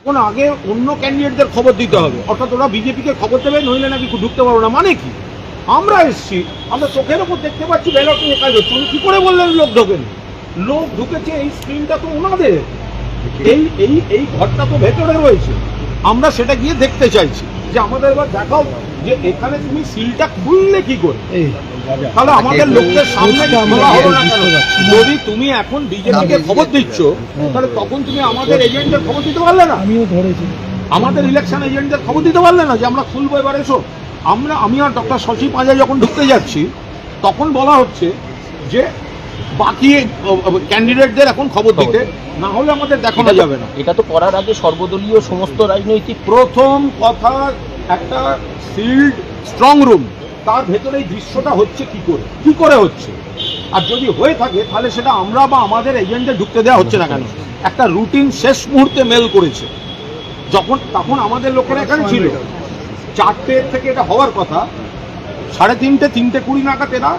কোন আগে অন্য ক্যান্ডিডেটদের খবর দিতে হবে, অর্থাৎ ওরা বিজেপিকে খবর দেবে, নইলে নাকি ঢুকতে পারবো না। মানে কি, আমরা এসছি, আমরা চোখের ওপর দেখতে পাচ্ছি ব্যালট নিয়ে কাজ হচ্ছে। উনি কি করে বললেন লোক ঢোকেন? লোক ঢুকেছে, এই স্ক্রিনটা তো ওনাদের, এই ঘরটা তো ভেতরে রয়েছে। আমরা সেটা গিয়ে দেখতে চাইছি যে আমাদের এবার দেখাও যে এখানে তুমি সিলটা খুললে কি করে, তাহলে আমাদের লোকদের সামনে বলা হলো না কেন? যদি তুমি এখন বিজেপিকে খবর দিচ্ছ, তাহলে তখন তুমি আমাদের এজেন্টদের খবর দিতে পারলে না? আমিও ধরেছি, আমাদের ইলেকশন এজেন্টদের খবর দিতে পারলে না যে আমরা খুলবো এবার এসো। আমি আর ডক্টর শশী পাঁজা যখন ঢুকতে যাচ্ছি, তখন বলা হচ্ছে যে বাকি ক্যান্ডিডেটদের এখন খবর দিতে, না হলে আমাদের দেখানো যাবে না। এটা তো করার আগে সর্বদলীয় সমস্ত রাজনৈতিক, প্রথম কথা, একটা সিল্ড স্ট্রং রুম, তার ভেতরে এই দৃশ্যটা হচ্ছে কি করে হচ্ছে, আর যদি হয়ে থাকে তাহলে সেটা আমরা বা আমাদের এজেন্টদের ঢুকতে দেওয়া হচ্ছে না কেন? একটা রুটিন শেষ মুহূর্তে মেল করেছে, তখন আমাদের লোকেরা এখানে ছিল। 4টে থেকে এটা হওয়ার কথা, 3:30 3:20 নাগাদ এরা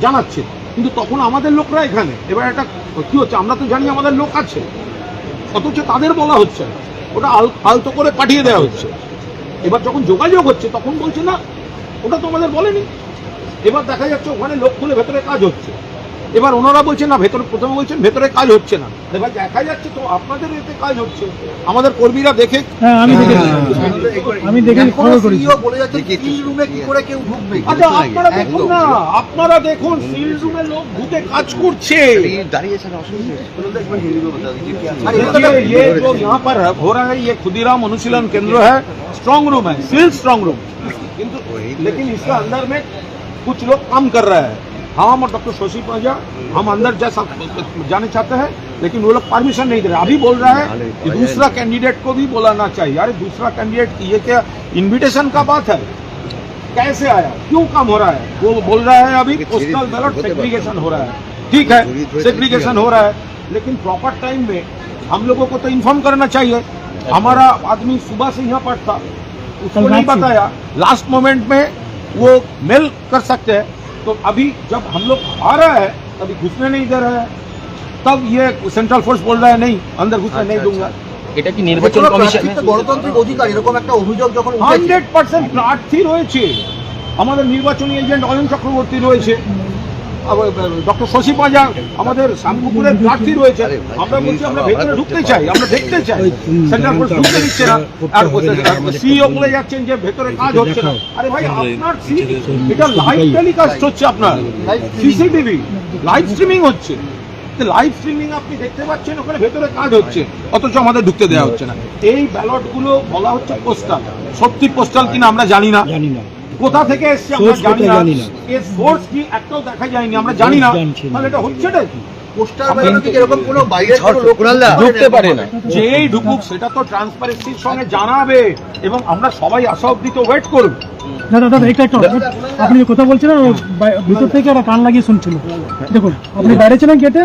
জানাচ্ছে, কিন্তু তখন আমাদের লোকরা এখানে। এবার এটা কি হচ্ছে, আমরা তো জানি আমাদের লোক আছে, অথচ তাদের বলা হচ্ছে না, ওটা আলতো করে পাঠিয়ে দেওয়া হচ্ছে। এবার যখন যোগাযোগ হচ্ছে তখন বলছে না, ওটা তো আমাদের বলেনি। এবার দেখা যাচ্ছে ওখানে লোক খুলে ভেতরে কাজ হচ্ছে। এবার ওনারা বলছেন না, প্রথমে বলছেন ভেতরে কাজ হচ্ছে না। এবার দেখা যাচ্ছে তো আপনাদের এতে কাজ হচ্ছে, আমাদের কর্মীরা দেখে। আপনারা দেখুন সিল রুমে লোক ঢুকে কাজ করছে। ये जो यहाँ पर हो रहा है, ये खुदीराम अनुशीलन केंद्र है, स्ट्रांग रूम है, सील स्ट्रांग रूम, किंतु लेकिन इसके अंदर में कुछ लोग काम कर रहे हैं। हम और डॉक्टर शशि पांजा हम अंदर जाने चाहते हैं, लेकिन वो लोग परमिशन नहीं दे रहे। अभी बोल रहा है कि दूसरा कैंडिडेट को भी बुलाना चाहिए। अरे दूसरा कैंडिडेट की ये क्या इन्विटेशन का बात है? कैसे आया, क्यों काम हो रहा है? वो बोल रहा है अभी पोस्टल बैलेट सेग्रीगेशन हो रहा है। ठीक है, सेग्रीगेशन हो रहा है, लेकिन प्रॉपर टाइम में हम लोगों को तो इन्फॉर्म करना चाहिए। हमारा आदमी सुबह से यहाँ पर था, उसको नहीं बताया, लास्ट मोमेंट में वो मेल कर सकते हैं। तो अभी जब हम लोग आ रहा है तभी घुसने नहीं दे रहा है, तब ये सेंट्रल फोर्स बोल रहा है नहीं, अंदर घुसने नहीं दूंगा। এটা কি নির্বাচন কমিশন গণতান্ত্রিক অধিকার, এরকম একটা অভিযোগ যখন 100% প্রার্থী রয়েছে, আমাদের নির্বাচনী এজেন্ট অয়ন চক্রবর্তী রয়েছে, ডক্টর শশী পাঁজা আমাদের শ্যামপুকুরের প্রার্থী রয়েছে। আমরা বলছি আমরা ভেতরে ঢুকতে চাই, আমরা দেখতে চাই, সেন্ট্রাল ফোর্স ঢুকতে দিচ্ছে না। আর সিইও বলে যাচ্ছেন যে ভেতরে কাজ হচ্ছে না। আরে ভাই, আপনার এটা লাইভ টেলিকাস্ট হচ্ছে, আপনার সিসিটিভি লাইভ স্ট্রিমিং হচ্ছে, লাইভ স্ট্রিমিং আপনি দেখতে পাচ্ছেন, ওখানে ভেতরে কাজ হচ্ছে, অথচ আমাদের ঢুকতে দেওয়া হচ্ছে না। এই ব্যালট গুলো বলা হচ্ছে পোস্টাল, সত্যি পোস্টাল কিনা আমরা জানি না, কোথা থেকে এসছে আমরা জানি না, এর সোর্স কি একটাও দেখা যায়নি, আমরা জানি না। তাহলে এটা হচ্ছেটা কি? ঢুকতে পারে না, যেই ঢুকুক সেটা তো ট্রান্সপারেন্সির সঙ্গে জানাবে, এবং আমরা সবাই আসা অব্দি তো ওয়েট করব। দাদা একটা আপনি কথা বলছিলেন, ভিতর থেকে একটা কান লাগিয়ে শুনছিল। দেখুন, আপনি বাইরে ছিলেন গেটে।